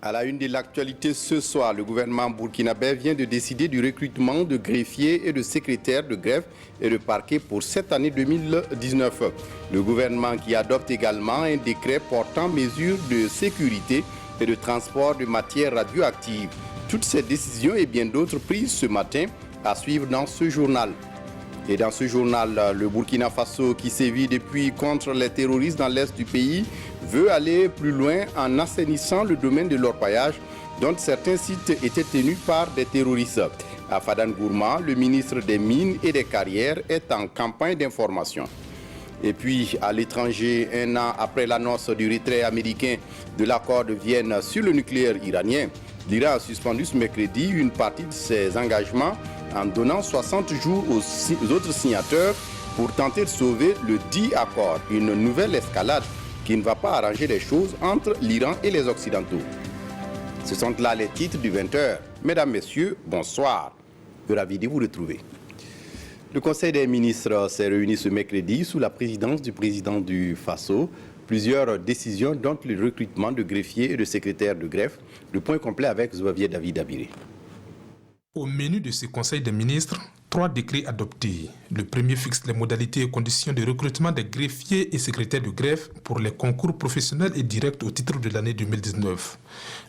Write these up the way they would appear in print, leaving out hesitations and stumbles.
À la une de l'actualité ce soir, le gouvernement burkinabé vient de décider du recrutement de greffiers et de secrétaires de greffe et de parquet pour cette année 2019. Le gouvernement qui adopte également un décret portant mesures de sécurité et de transport de matières radioactives. Toutes ces décisions et bien d'autres prises ce matin à suivre dans ce journal. Et dans ce journal, le Burkina Faso, qui sévit depuis contre les terroristes dans l'est du pays, veut aller plus loin en assainissant le domaine de l'orpaillage, dont certains sites étaient tenus par des terroristes. Afadan Gourma, le ministre des Mines et des Carrières, est en campagne d'information. Et puis, à l'étranger, un an après l'annonce du retrait américain de l'accord de Vienne sur le nucléaire iranien, l'Iran a suspendu ce mercredi une partie de ses engagements en donnant 60 jours aux autres signataires pour tenter de sauver le dit accord. Une nouvelle escalade qui ne va pas arranger les choses entre l'Iran et les Occidentaux. Ce sont là les titres du 20h. Mesdames, Messieurs, bonsoir. Ravi de vous retrouver. Le Conseil des ministres s'est réuni ce mercredi sous la présidence du président du Faso. Plusieurs décisions, dont le recrutement de greffiers et de secrétaires de greffe. Le point complet avec Zouavier David Abiré. Au menu de ce Conseil des ministres, 3 décrets adoptés. Le premier fixe les modalités et conditions de recrutement des greffiers et secrétaires de greffe pour les concours professionnels et directs au titre de l'année 2019.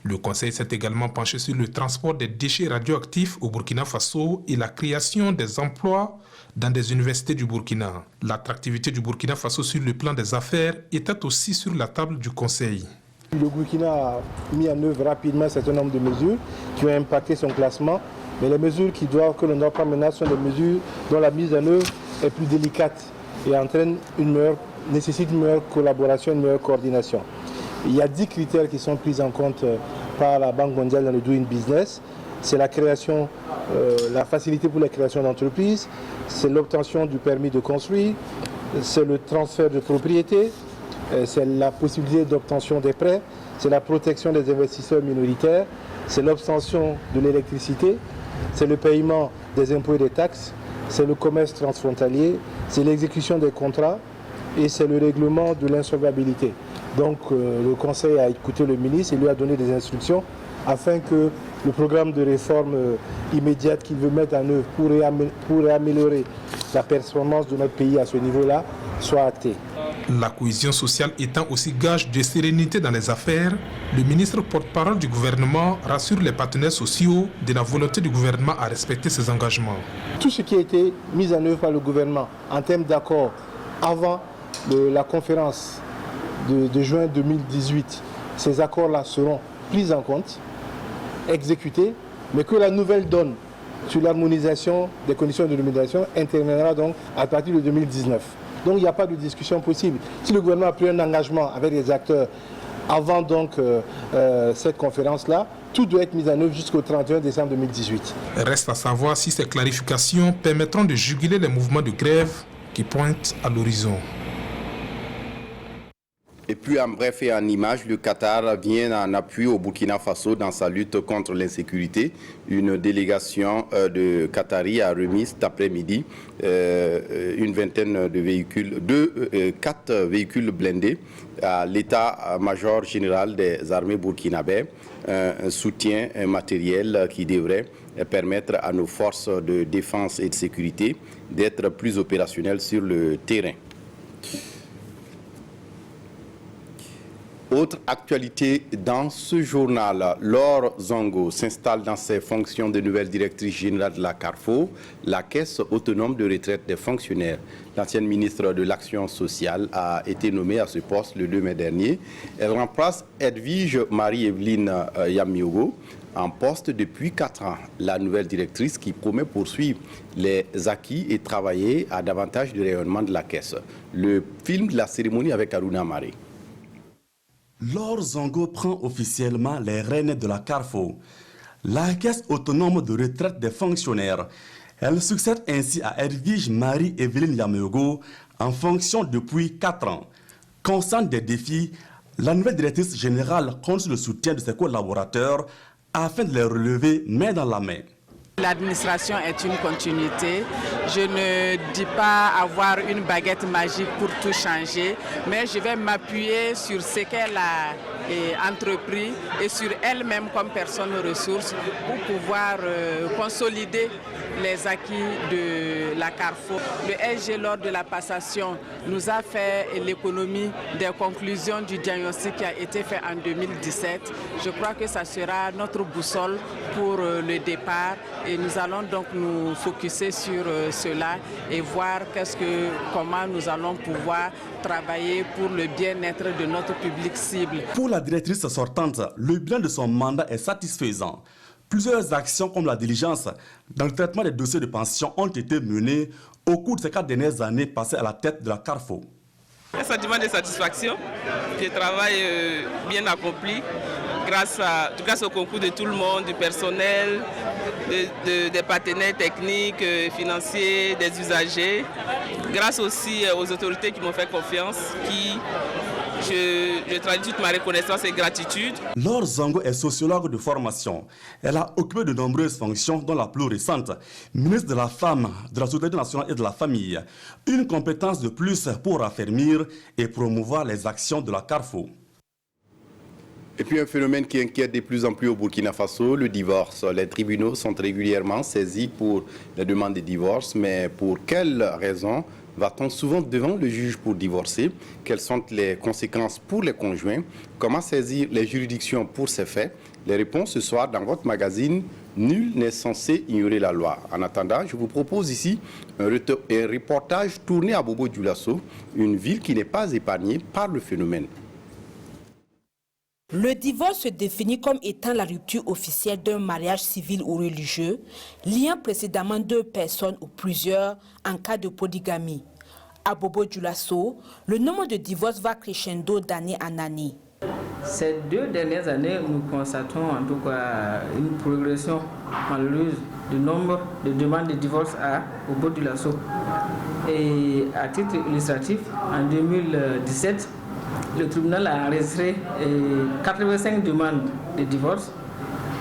Le Conseil s'est également penché sur le transport des déchets radioactifs au Burkina Faso et la création des emplois dans des universités du Burkina. L'attractivité du Burkina Faso sur le plan des affaires était aussi sur la table du Conseil. Le Burkina a mis en œuvre rapidement un certain nombre de mesures qui ont impacté son classement. Mais les mesures que l'on doit prendre maintenant sont des mesures dont la mise en œuvre est plus délicate et nécessite une meilleure collaboration, une meilleure coordination. Il y a 10 critères qui sont pris en compte par la Banque mondiale dans le Doing Business. C'est la création, la facilité pour la création d'entreprises, c'est l'obtention du permis de construire, c'est le transfert de propriété, c'est la possibilité d'obtention des prêts, c'est la protection des investisseurs minoritaires, c'est l'obtention de l'électricité, c'est le paiement des impôts et des taxes, c'est le commerce transfrontalier, c'est l'exécution des contrats et c'est le règlement de l'insolvabilité. Donc le Conseil a écouté le ministre et lui a donné des instructions afin que le programme de réforme immédiate qu'il veut mettre en œuvre pour améliorer la performance de notre pays à ce niveau-là soit acté. La cohésion sociale étant aussi gage de sérénité dans les affaires, le ministre porte-parole du gouvernement rassure les partenaires sociaux de la volonté du gouvernement à respecter ses engagements. Tout ce qui a été mis en œuvre par le gouvernement en termes d'accord avant la conférence de juin 2018, ces accords-là seront pris en compte, exécutés, mais que la nouvelle donne sur l'harmonisation des conditions de nomination interviendra donc à partir de 2019. Donc il n'y a pas de discussion possible. Si le gouvernement a pris un engagement avec les acteurs avant donc cette conférence-là, tout doit être mis en œuvre jusqu'au 31 décembre 2018. Reste à savoir si ces clarifications permettront de juguler les mouvements de grève qui pointent à l'horizon. Et puis en bref et en image, le Qatar vient en appui au Burkina Faso dans sa lutte contre l'insécurité. Une délégation de Qataris a remis cet après-midi une vingtaine de véhicules, 4 véhicules blindés à l'état-major général des armées burkinabè, un soutien matériel qui devrait permettre à nos forces de défense et de sécurité d'être plus opérationnelles sur le terrain. Autre actualité dans ce journal, Laure Zongo s'installe dans ses fonctions de nouvelle directrice générale de la Carrefour, la Caisse autonome de retraite des fonctionnaires. L'ancienne ministre de l'Action sociale a été nommée à ce poste le 2 mai dernier. Elle remplace Edwige Marie-Evelyne Yamiogo, en poste depuis 4 ans. La nouvelle directrice qui promet poursuivre les acquis et travailler à davantage de rayonnement de la Caisse. Le film de la cérémonie avec Aruna Maré. Laure Zongo prend officiellement les rênes de la Carrefour, la Caisse autonome de retraite des fonctionnaires. Elle succède ainsi à Edwige Marie-Evelyne Yamiogo en fonction depuis 4 ans. Consciente des défis, la nouvelle directrice générale compte sur le soutien de ses collaborateurs afin de les relever main dans la main. L'administration est une continuité. Je ne dis pas avoir une baguette magique pour tout changer, mais je vais m'appuyer sur ce qu'elle a entrepris et sur elle-même comme personne ressource pour pouvoir consolider les acquis de la Carrefour. Le SG, lors de la passation, nous a fait l'économie des conclusions du diagnostic qui a été fait en 2017. Je crois que ça sera notre boussole pour le départ et nous allons donc nous focuser sur cela et voir comment nous allons pouvoir travailler pour le bien-être de notre public cible. Pour la directrice sortante, le bilan de son mandat est satisfaisant. Plusieurs actions comme la diligence dans le traitement des dossiers de pension ont été menées au cours de ces 4 dernières années passées à la tête de la Carrefour. Un sentiment de satisfaction, du travail bien accompli grâce au concours de tout le monde, du personnel, des partenaires techniques, financiers, des usagers, grâce aussi aux autorités qui m'ont fait confiance, je traduis toute ma reconnaissance et gratitude. Laure Zongo est sociologue de formation. Elle a occupé de nombreuses fonctions, dont la plus récente, ministre de la Femme, de la Solidarité nationale et de la Famille. Une compétence de plus pour affermir et promouvoir les actions de la Carrefour. Et puis un phénomène qui inquiète de plus en plus au Burkina Faso, le divorce. Les tribunaux sont régulièrement saisis pour les demandes de divorce, mais pour quelles raisons va-t-on souvent devant le juge pour divorcer? Quelles sont les conséquences pour les conjoints? Comment saisir les juridictions pour ces faits? Les réponses ce soir dans votre magazine « Nul n'est censé ignorer la loi ». En attendant, je vous propose ici un reportage tourné à Bobo-Dioulasso, une ville qui n'est pas épargnée par le phénomène. Le divorce se définit comme étant la rupture officielle d'un mariage civil ou religieux, liant précédemment 2 personnes ou plusieurs en cas de polygamie. À Bobo-Dioulasso, le nombre de divorces va crescendo d'année en année. Ces 2 dernières années, nous constatons en tout cas une progression malheureuse du nombre de demandes de divorce à Bobo-Dioulasso. Et à titre illustratif, en 2017, le tribunal a enregistré 85 demandes de divorce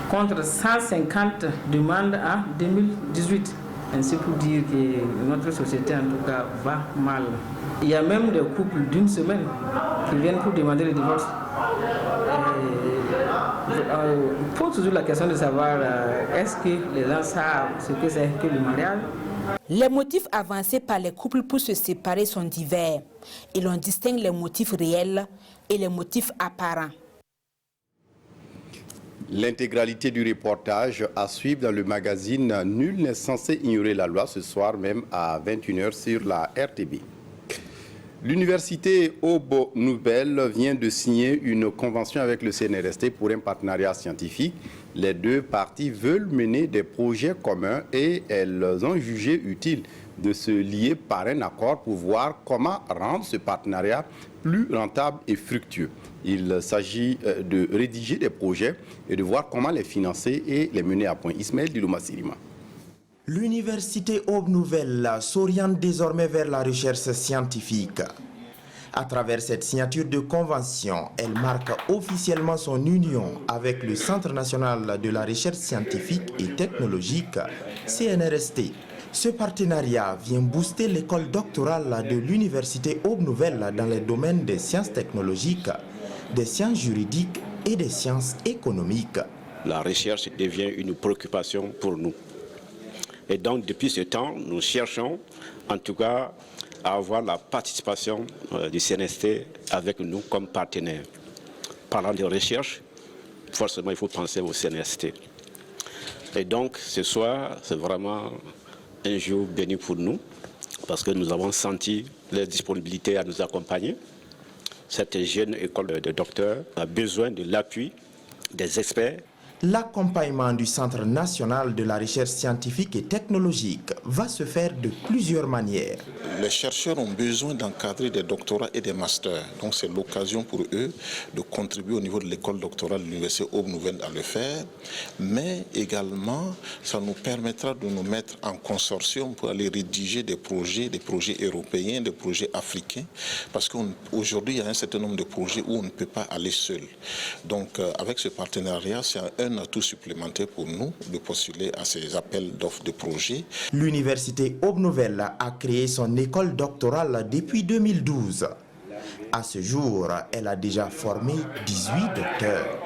contre 150 demandes en 2018. Ainsi pour dire que notre société en tout cas va mal. Il y a même des couples d'une semaine qui viennent pour demander le divorce. On pose toujours la question de savoir est-ce que les gens savent ce que c'est que le mariage. Les motifs avancés par les couples pour se séparer sont divers et l'on distingue les motifs réels et les motifs apparents. L'intégralité du reportage à suivre dans le magazine « Nul n'est censé ignorer la loi » ce soir même à 21h sur la RTB. L'université Aube Nouvelle vient de signer une convention avec le CNRST pour un partenariat scientifique. Les 2 parties veulent mener des projets communs et elles ont jugé utile de se lier par un accord pour voir comment rendre ce partenariat plus rentable et fructueux. Il s'agit de rédiger des projets et de voir comment les financer et les mener à point. Ismaël Dilouma-Sirima. L'université Aube Nouvelle s'oriente désormais vers la recherche scientifique. À travers cette signature de convention, elle marque officiellement son union avec le Centre national de la recherche scientifique et technologique, CNRST. Ce partenariat vient booster l'école doctorale de l'université Aube Nouvelle dans les domaines des sciences technologiques, des sciences juridiques et des sciences économiques. La recherche devient une préoccupation pour nous. Et donc, depuis ce temps, nous cherchons, en tout cas, à avoir la participation du CNST avec nous comme partenaire. Parlant de recherche, forcément, il faut penser au CNST. Et donc, ce soir, c'est vraiment un jour béni pour nous, parce que nous avons senti leur disponibilité à nous accompagner. Cette jeune école de docteurs a besoin de l'appui des experts. L'accompagnement du Centre national de la recherche scientifique et technologique va se faire de plusieurs manières. Les chercheurs ont besoin d'encadrer des doctorats et des masters. Donc c'est l'occasion pour eux de contribuer au niveau de l'école doctorale de l'université Aube Nouvelle à le faire. Mais également, ça nous permettra de nous mettre en consortium pour aller rédiger des projets européens, des projets africains. Parce qu'aujourd'hui, il y a un certain nombre de projets où on ne peut pas aller seul. Donc avec ce partenariat, c'est un atout supplémentaire pour nous de postuler à ces appels d'offres de projets. L'université Aube Nouvelle a créé son école doctorale depuis 2012. À ce jour, elle a déjà formé 18 docteurs.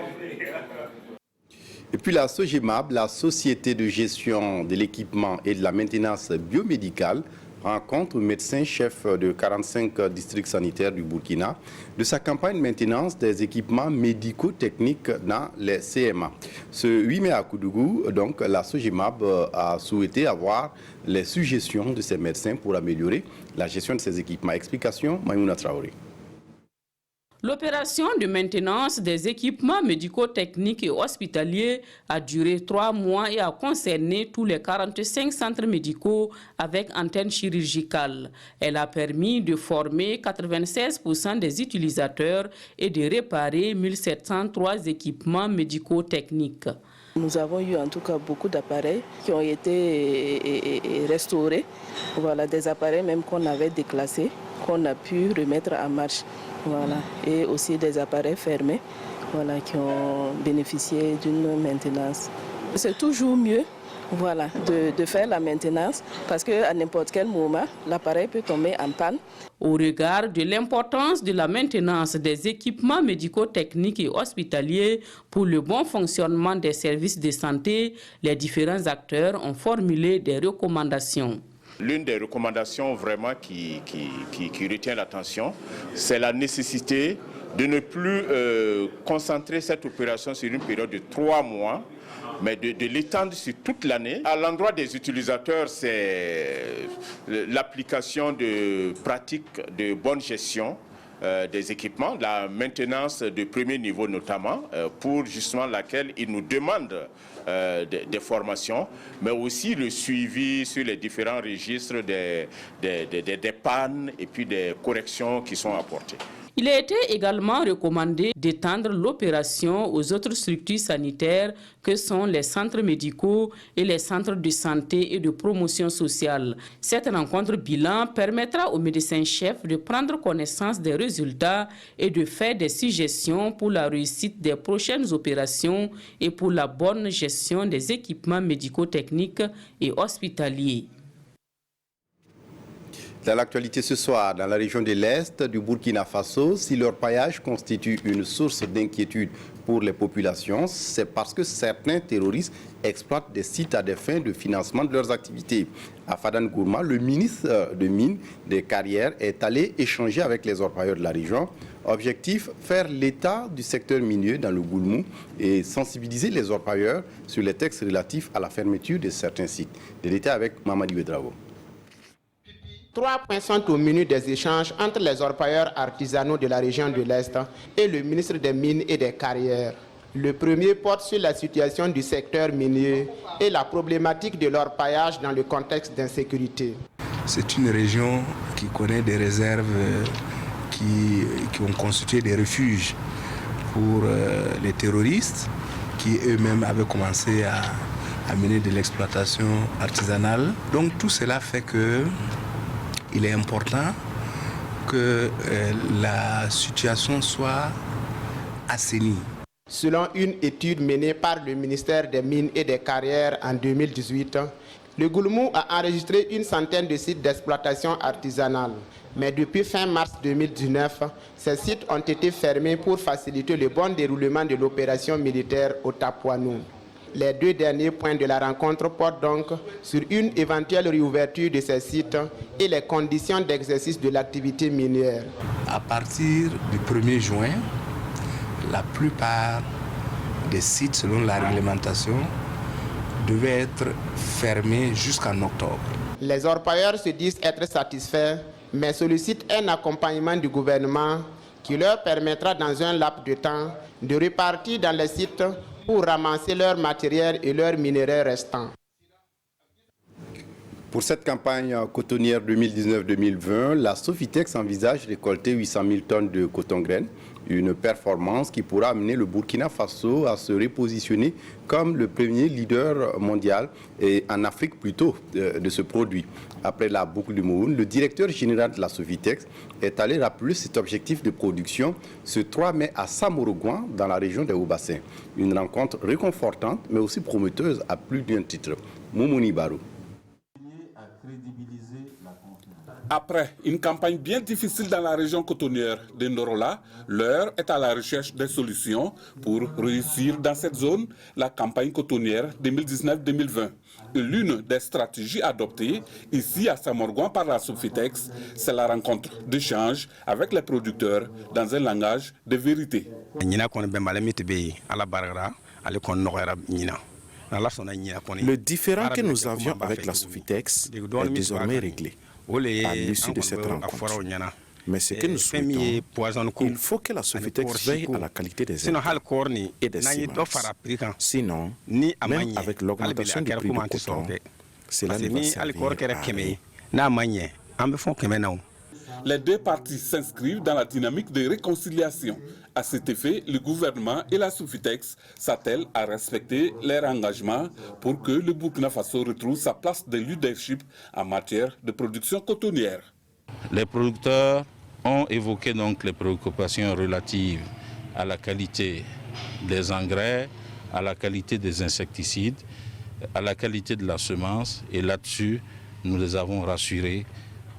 Et puis la SOGEMAB, la Société de gestion de l'équipement et de la maintenance biomédicale, rencontre le médecin-chef de 45 districts sanitaires du Burkina de sa campagne de maintenance des équipements médico-techniques dans les CMA. Ce 8 mai à Koudougou, donc, la SOGEMAB a souhaité avoir les suggestions de ces médecins pour améliorer la gestion de ces équipements. Explication, Maïmouna Traoré. L'opération de maintenance des équipements médico-techniques et hospitaliers a duré 3 mois et a concerné tous les 45 centres médicaux avec antenne chirurgicale. Elle a permis de former 96% des utilisateurs et de réparer 1703 équipements médico-techniques. Nous avons eu en tout cas beaucoup d'appareils qui ont été restaurés. Voilà, des appareils même qu'on avait déclassés, qu'on a pu remettre en marche. Voilà. Et aussi des appareils fermés, voilà, qui ont bénéficié d'une maintenance. C'est toujours mieux, voilà, de faire la maintenance parce qu'à n'importe quel moment, l'appareil peut tomber en panne. Au regard de l'importance de la maintenance des équipements médico-techniques et hospitaliers pour le bon fonctionnement des services de santé, les différents acteurs ont formulé des recommandations. L'une des recommandations vraiment qui retient l'attention, c'est la nécessité de ne plus concentrer cette opération sur une période de 3 mois, mais de l'étendre sur toute l'année. À l'endroit des utilisateurs, c'est l'application de pratiques de bonne gestion des équipements, la maintenance de premier niveau notamment, pour justement laquelle ils nous demandent des formations, mais aussi le suivi sur les différents registres des pannes et puis des corrections qui sont apportées. Il a été également recommandé d'étendre l'opération aux autres structures sanitaires que sont les centres médicaux et les centres de santé et de promotion sociale. Cette rencontre bilan permettra aux médecins-chefs de prendre connaissance des résultats et de faire des suggestions pour la réussite des prochaines opérations et pour la bonne gestion des équipements médico-techniques et hospitaliers. Dans l'actualité ce soir, dans la région de l'Est du Burkina Faso, si leur paillage constitue une source d'inquiétude pour les populations, c'est parce que certains terroristes exploitent des sites à des fins de financement de leurs activités. À Fadan Gourma, le ministre de Mines des Carrières est allé échanger avec les orpailleurs de la région. Objectif, faire l'état du secteur minier dans le Goulmou et sensibiliser les orpailleurs sur les textes relatifs à la fermeture de certains sites. Des détails avec Mamadi Bedravo. 3 points sont au menu des échanges entre les orpailleurs artisanaux de la région de l'Est et le ministre des Mines et des Carrières. Le premier porte sur la situation du secteur minier et la problématique de l'orpaillage dans le contexte d'insécurité. C'est une région qui connaît des réserves qui ont constitué des refuges pour les terroristes qui eux-mêmes avaient commencé à mener de l'exploitation artisanale. Donc tout cela fait que il est important que la situation soit assainie. Selon une étude menée par le ministère des Mines et des Carrières en 2018, le Goulmou a enregistré une centaine de sites d'exploitation artisanale. Mais depuis fin mars 2019, ces sites ont été fermés pour faciliter le bon déroulement de l'opération militaire au Tapuanou. Les 2 derniers points de la rencontre portent donc sur une éventuelle réouverture de ces sites et les conditions d'exercice de l'activité minière. À partir du 1er juin, la plupart des sites, selon la réglementation, devaient être fermés jusqu'en octobre. Les orpailleurs se disent être satisfaits, mais sollicitent un accompagnement du gouvernement qui leur permettra dans un laps de temps de repartir dans les sites pour ramasser leur matériel et leurs minerais restants. Pour cette campagne cotonnière 2019-2020, la Sofitex envisage récolter 800 000 tonnes de coton-graines, une performance qui pourra amener le Burkina Faso à se repositionner comme le premier leader mondial et en Afrique plutôt de ce produit. Après la boucle du Mouhoun, le directeur général de la Sofitex est allé rappeler cet objectif de production ce 3 mai à Samorogouan dans la région des Hauts-Bassins. Une rencontre réconfortante mais aussi prometteuse à plus d'un titre. Moumouni Barou. Après une campagne bien difficile dans la région cotonnière de Norola, l'heure est à la recherche des solutions pour réussir dans cette zone la campagne cotonnière 2019-2020. L'une des stratégies adoptées ici à Samorgon par la Sofitex, c'est la rencontre d'échanges avec les producteurs dans un langage de vérité. Le différend que nous avions avec la Sofitex est désormais réglé à l'issue de cette rencontre. Mais ce que nous souhaitons, il faut que la Sofitex veille à la qualité des intrants et des semences. Sinon, même avec l'augmentation du prix du coton, cela ne va servir à rien. Les deux parties s'inscrivent dans la dynamique de réconciliation. À cet effet, le gouvernement et la Sofitex s'attellent à respecter leurs engagements pour que le Burkina Faso retrouve sa place de leadership en matière de production cotonnière. Les producteurs ont évoqué donc les préoccupations relatives à la qualité des engrais, à la qualité des insecticides, à la qualité de la semence. Et là-dessus, nous les avons rassurés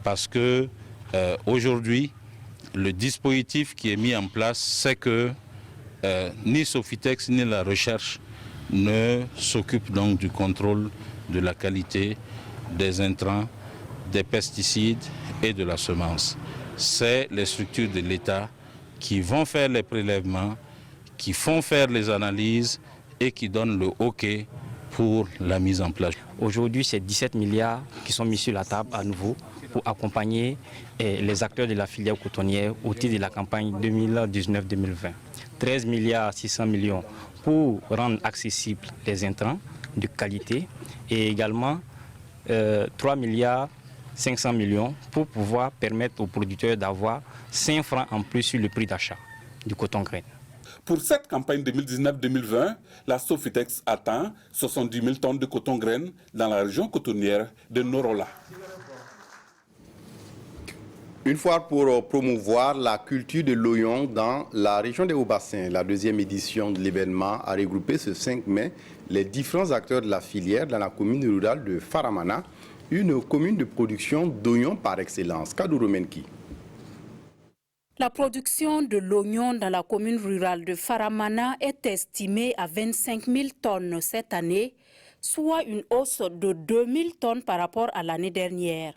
parce que aujourd'hui, le dispositif qui est mis en place, c'est que ni Sofitex ni la recherche ne s'occupent donc du contrôle de la qualité des intrants, des pesticides et de la semence. C'est les structures de l'État qui vont faire les prélèvements, qui font faire les analyses et qui donnent le OK pour la mise en place. Aujourd'hui, c'est 17 milliards qui sont mis sur la table à nouveau pour accompagner les acteurs de la filière cotonnière au titre de la campagne 2019-2020. 13 milliards 600 millions pour rendre accessibles les intrants de qualité et également 3 milliards 500 millions pour pouvoir permettre aux producteurs d'avoir 5 francs en plus sur le prix d'achat du coton grain. Pour cette campagne 2019-2020, la Sofitex atteint 70 000 tonnes de coton grain dans la région cotonnière de Norola. Une fois pour promouvoir la culture de l'oignon dans la région des Hauts-Bassins, la deuxième édition de l'événement a regroupé ce 5 mai les différents acteurs de la filière dans la commune rurale de Faramana, une commune de production d'oignons par excellence. Kadou Menki. La production de l'oignon dans la commune rurale de Faramana est estimée à 25 000 tonnes cette année, soit une hausse de 2 000 tonnes par rapport à l'année dernière.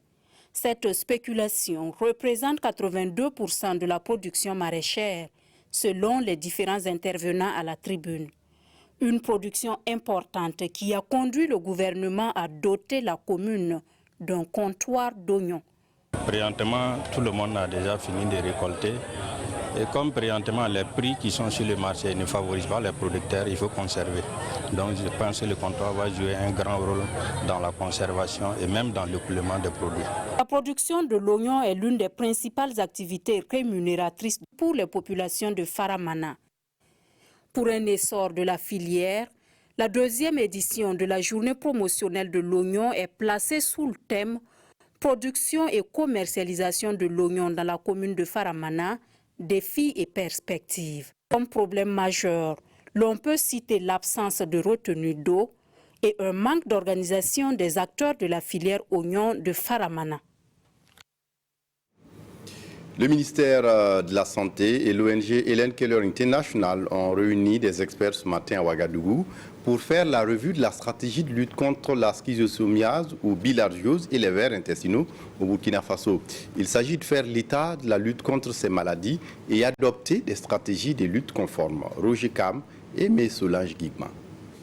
Cette spéculation représente 82% de la production maraîchère, selon les différents intervenants à la tribune. Une production importante qui a conduit le gouvernement à doter la commune d'un comptoir d'oignons. Présentement, tout le monde a déjà fini de récolter. Et comme présentement les prix qui sont sur le marché ne favorisent pas les producteurs, il faut conserver. Donc je pense que le comptoir va jouer un grand rôle dans la conservation et même dans l'écoulement des produits. La production de l'oignon est l'une des principales activités rémunératrices pour les populations de Faramana. Pour un essor de la filière, la deuxième édition de la journée promotionnelle de l'oignon est placée sous le thème « Production et commercialisation de l'oignon dans la commune de Faramana, défis et perspectives ». Comme problème majeur, l'on peut citer l'absence de retenue d'eau et un manque d'organisation des acteurs de la filière oignon de Faramana. Le ministère de la Santé et l'ONG Helen Keller International ont réuni des experts ce matin à Ouagadougou pour faire la revue de la stratégie de lutte contre la schistosomiase ou bilharziose et les vers intestinaux au Burkina Faso. Il s'agit de faire l'état de la lutte contre ces maladies et adopter des stratégies de lutte conformes. Roger Kam et Solange Guigman.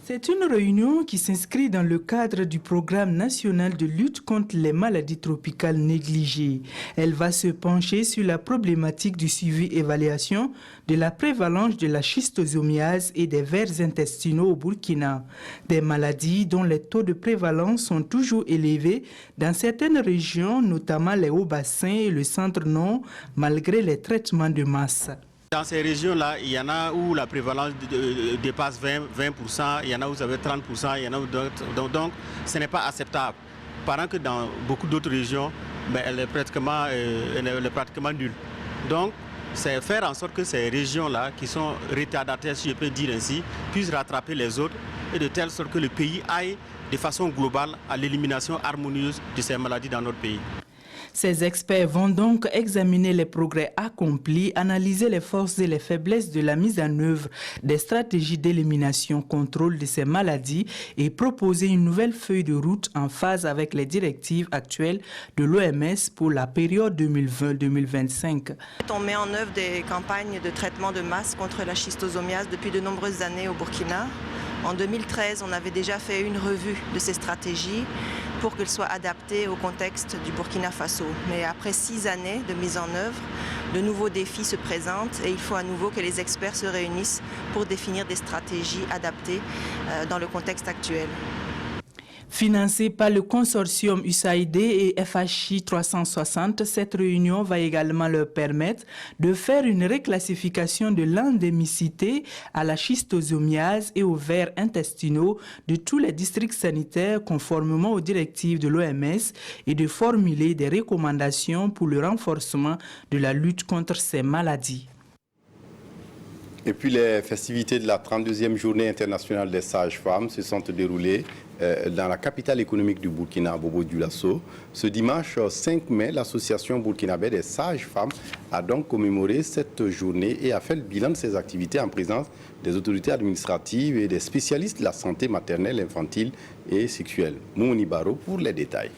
C'est une réunion qui s'inscrit dans le cadre du programme national de lutte contre les maladies tropicales négligées. Elle va se pencher sur la problématique du suivi-évaluation de la prévalence de la schistosomiase et des vers intestinaux au Burkina. Des maladies dont les taux de prévalence sont toujours élevés dans certaines régions, notamment les Hauts-Bassins et le Centre-Nord, malgré les traitements de masse. Dans ces régions-là, il y en a où la prévalence dépasse 20%, il y en a où ça va 30%, il y en a où d'autres. Donc, ce n'est pas acceptable. Pendant que dans beaucoup d'autres régions, elle est pratiquement nulle. Donc, c'est faire en sorte que ces régions-là, qui sont retardataires, si je peux dire ainsi, puissent rattraper les autres et de telle sorte que le pays aille de façon globale à l'élimination harmonieuse de ces maladies dans notre pays. Ces experts vont donc examiner les progrès accomplis, analyser les forces et les faiblesses de la mise en œuvre des stratégies d'élimination, contrôle de ces maladies et proposer une nouvelle feuille de route en phase avec les directives actuelles de l'OMS pour la période 2020-2025. On met en œuvre des campagnes de traitement de masse contre la schistosomiase depuis de nombreuses années au Burkina. En 2013, on avait déjà fait une revue de ces stratégies pour qu'elles soient adaptées au contexte du Burkina Faso. Mais après 6 années de mise en œuvre, de nouveaux défis se présentent et il faut à nouveau que les experts se réunissent pour définir des stratégies adaptées dans le contexte actuel. Financée par le consortium USAID et FHI 360, cette réunion va également leur permettre de faire une réclassification de l'endémicité à la schistosomiase et aux vers intestinaux de tous les districts sanitaires conformément aux directives de l'OMS et de formuler des recommandations pour le renforcement de la lutte contre ces maladies. Et puis les festivités de la 32e journée internationale des sages-femmes se sont déroulées dans la capitale économique du Burkina, Bobo-Dioulasso. Ce dimanche 5 mai, l'association burkinabé des sages-femmes a donc commémoré cette journée et a fait le bilan de ses activités en présence des autorités administratives et des spécialistes de la santé maternelle, infantile et sexuelle. Moumouni Baro pour les détails.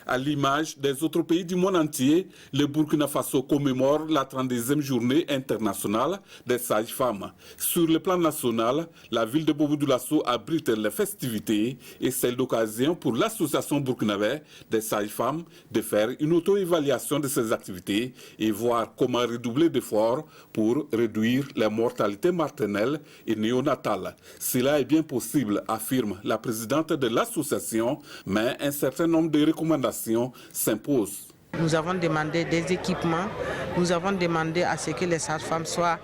À l'image des autres pays du monde entier, le Burkina Faso commémore la 32e journée internationale des sages-femmes. Sur le plan national, la ville de Bobo-Dioulasso abrite les festivités et c'est l'occasion pour l'association burkinabé des sages-femmes de faire une auto-évaluation de ses activités et voir comment redoubler d'efforts pour réduire la mortalité maternelle et néonatale. Cela est bien possible, affirme la présidente de l'association, mais un certain nombre de recommandations s'impose. Nous avons demandé des équipements, nous avons demandé à ce que les sages-femmes soient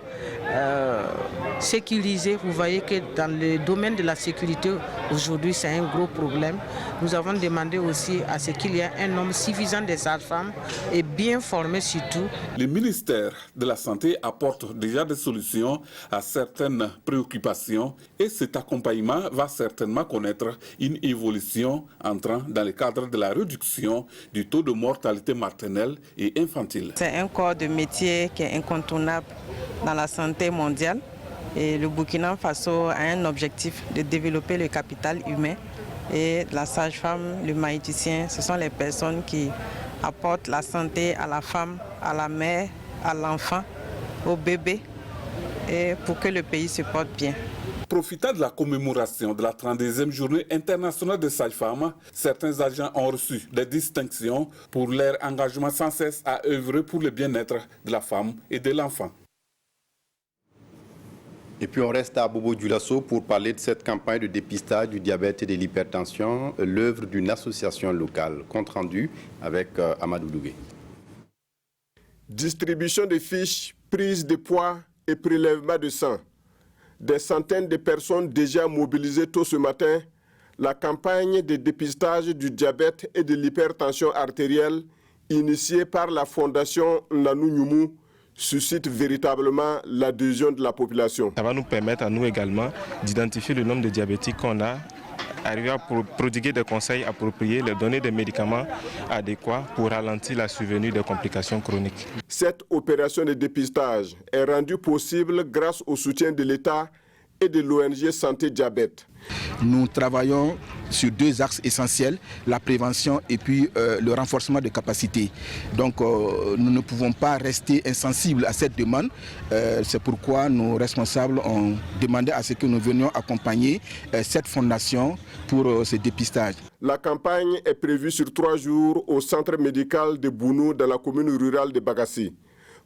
sécurisées. Vous voyez que dans le domaine de la sécurité, aujourd'hui, c'est un gros problème. Nous avons demandé aussi à ce qu'il y ait un nombre suffisant de sages-femmes et bien formées surtout. Le ministère de la Santé apporte déjà des solutions à certaines préoccupations et cet accompagnement va certainement connaître une évolution entrant dans le cadre de la réduction du taux de mortalité maternelle et infantile. C'est un corps de métier qui est incontournable dans la santé mondiale et le Burkina Faso a un objectif de développer le capital humain et la sage-femme, le maïticien, ce sont les personnes qui apportent la santé à la femme, à la mère, à l'enfant, au bébé et pour que le pays se porte bien. Profitant de la commémoration de la 32e journée internationale des sages-femmes, certains agents ont reçu des distinctions pour leur engagement sans cesse à œuvrer pour le bien-être de la femme et de l'enfant. Et puis on reste à Bobo-Dioulasso pour parler de cette campagne de dépistage du diabète et de l'hypertension, l'œuvre d'une association locale. Compte rendu avec Amadou Dougué. Distribution de fiches, prise de poids et prélèvement de sang. Des centaines de personnes déjà mobilisées tôt ce matin, la campagne de dépistage du diabète et de l'hypertension artérielle initiée par la fondation Nanou Nyoumou suscite véritablement l'adhésion de la population. Ça va nous permettre à nous également d'identifier le nombre de diabétiques qu'on a, arriver à prodiguer des conseils appropriés, leur donner des médicaments adéquats pour ralentir la survenue des complications chroniques. Cette opération de dépistage est rendue possible grâce au soutien de l'État et de l'ONG Santé Diabète. Nous travaillons sur 2 axes essentiels, la prévention et puis le renforcement des capacités. Donc nous ne pouvons pas rester insensibles à cette demande. C'est pourquoi nos responsables ont demandé à ce que nous venions accompagner cette fondation pour ce dépistage. La campagne est prévue sur 3 jours au centre médical de Bounou dans la commune rurale de Bagassi.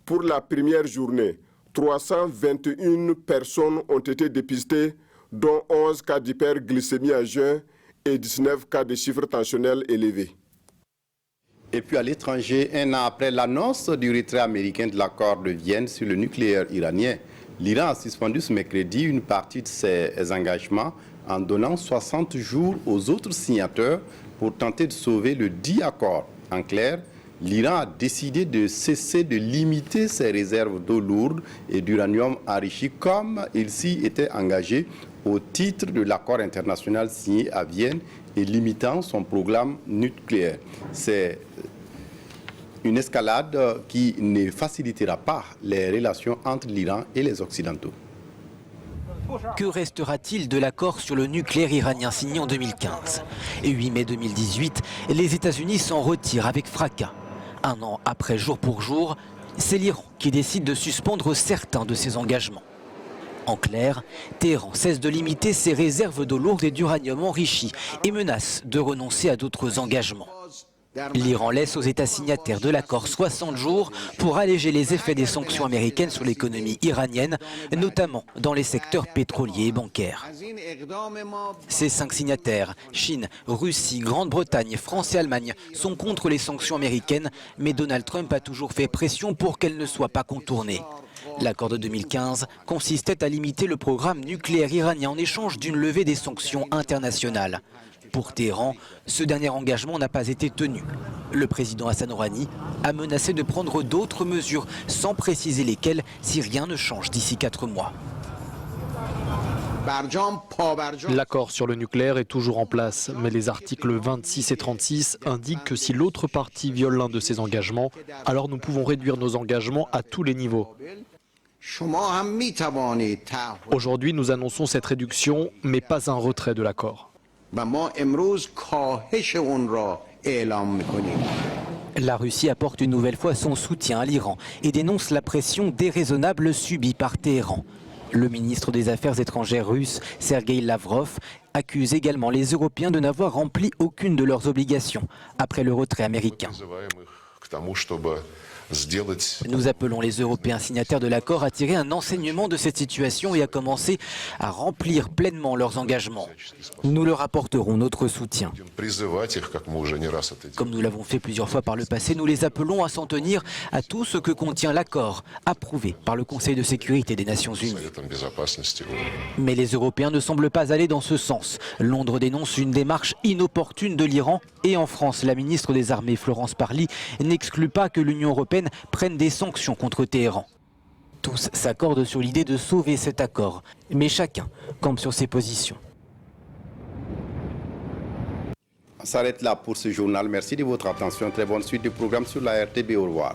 Pour la première journée, 321 personnes ont été dépistées, dont 11 cas d'hyperglycémie à jeun et 19 cas de chiffre tensionnel élevé. Et puis à l'étranger, 1 an après l'annonce du retrait américain de l'accord de Vienne sur le nucléaire iranien, l'Iran a suspendu ce mercredi une partie de ses engagements en donnant 60 jours aux autres signataires pour tenter de sauver le dit accord. En clair, l'Iran a décidé de cesser de limiter ses réserves d'eau lourde et d'uranium enrichi comme il s'y était engagé au titre de l'accord international signé à Vienne et limitant son programme nucléaire. C'est une escalade qui ne facilitera pas les relations entre l'Iran et les Occidentaux. Que restera-t-il de l'accord sur le nucléaire iranien signé en 2015 ? Et 8 mai 2018, les États-Unis s'en retirent avec fracas. Un an après, jour pour jour, c'est l'Iran qui décide de suspendre certains de ses engagements. En clair, Téhéran cesse de limiter ses réserves d'eau lourde et d'uranium enrichi et menace de renoncer à d'autres engagements. L'Iran laisse aux États signataires de l'accord 60 jours pour alléger les effets des sanctions américaines sur l'économie iranienne, notamment dans les secteurs pétroliers et bancaires. Ces 5 signataires, Chine, Russie, Grande-Bretagne, France et Allemagne, sont contre les sanctions américaines, mais Donald Trump a toujours fait pression pour qu'elles ne soient pas contournées. L'accord de 2015 consistait à limiter le programme nucléaire iranien en échange d'une levée des sanctions internationales. Pour Téhéran, ce dernier engagement n'a pas été tenu. Le président Hassan Rouhani a menacé de prendre d'autres mesures sans préciser lesquelles si rien ne change d'ici 4 mois. L'accord sur le nucléaire est toujours en place, mais les articles 26 et 36 indiquent que si l'autre partie viole l'un de ses engagements, alors nous pouvons réduire nos engagements à tous les niveaux. Aujourd'hui, nous annonçons cette réduction, mais pas un retrait de l'accord. La Russie apporte une nouvelle fois son soutien à l'Iran et dénonce la pression déraisonnable subie par Téhéran. Le ministre des Affaires étrangères russe, Sergueï Lavrov, accuse également les Européens de n'avoir rempli aucune de leurs obligations après le retrait américain. Nous appelons les Européens signataires de l'accord à tirer un enseignement de cette situation et à commencer à remplir pleinement leurs engagements. Nous leur apporterons notre soutien. Comme nous l'avons fait plusieurs fois par le passé, nous les appelons à s'en tenir à tout ce que contient l'accord approuvé par le Conseil de sécurité des Nations Unies. Mais les Européens ne semblent pas aller dans ce sens. Londres dénonce une démarche inopportune de l'Iran et en France, la ministre des Armées Florence Parly n'exclut pas que l'Union européenne prennent des sanctions contre Téhéran. Tous s'accordent sur l'idée de sauver cet accord, mais chacun campe sur ses positions. On s'arrête là pour ce journal. Merci de votre attention. Très bonne suite du programme sur la RTB. Au revoir.